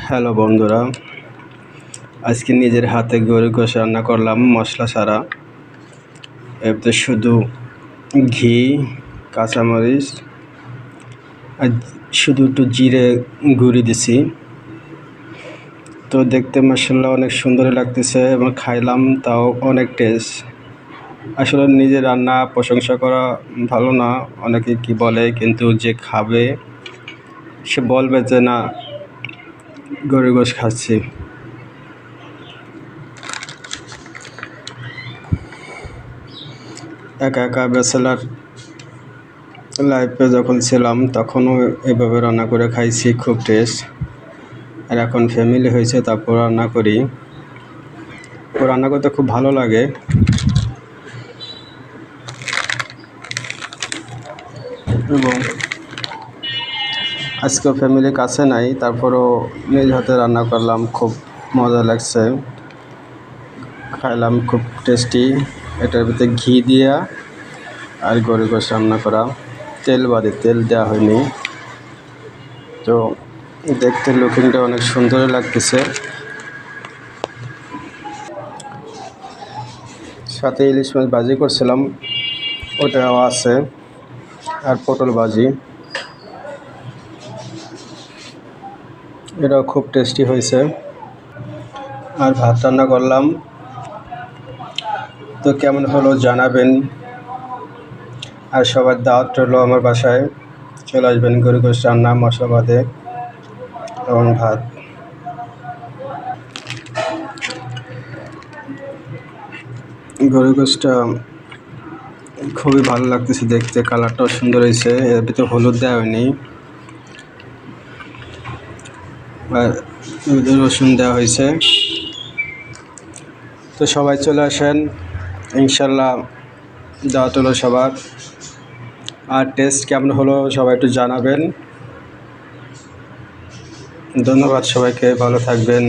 Hello বন্ধুরা, আজকে নিজের হাতে গরুর গোশত রান্না করলাম মশলা ছাড়া। এতে শুধু ঘি, কাঁচামরিচ আর শুধু একটু জিরে গুঁড়ি দিছি। তো দেখতে মাশাআল্লাহ অনেক সুন্দর লাগতেছে এবং খাইলাম তাও অনেক টেস্ট। আসলে নিজের রান্না প্রশংসা করা ভালো না, অনেকে কি বলে, কিন্তু যে খাবে সে বলবে যে না, গরুর গোশত খাচ্ছি। একা একা ব্যাচেলার লাইফে যখন ছিলাম তখনও এভাবে রান্না করে খাইছি, খুব টেস্ট। আর এখন ফ্যামিলি হয়েছে তারপর রান্না করি, রান্না করতে খুব ভালো লাগে। এবং আজকে ফ্যামিলির কাছে নাই, তারপরও নিজ হাতে রান্না করলাম, খুব মজা লাগছে, খাইলাম, খুব টেস্টি। এটার ভিতরে ঘি দিয়া আর গরুর গোশত রান্না করা, তেল বাদে, তেল দেওয়া হয়নি। তো দেখতে লুকিংটা অনেক সুন্দর লাগতেছে। সাথে ইলিশ মাছ ভাজি করছিলাম, ওটাও আছে, আর পটল ভাজি, এটাও খুব টেস্টি হয়েছে। আর ভাত রান্না করলাম, তো কেমন হলো জানাবেন। আর সবার দাওয়াত রইলো আমার বাসায়, চলে আসবেন। গরুর গোশত রান্না, মশলা বাদে এবং ভাত। গরুর গোশতটা খুবই ভালো লাগতেছে দেখতে, কালারটাও সুন্দর হয়েছে। এর ভিতরে হলুদ দেওয়া হয়নি, আর রসুন দেওয়া হয়েছে। তো সবাই চলে আসেন, ইনশাল্লাহ দাওয়াত হলো সবার। আর টেস্ট কেমন হলো সবাই একটু জানাবেন। ধন্যবাদ সবাইকে, ভালো থাকবেন।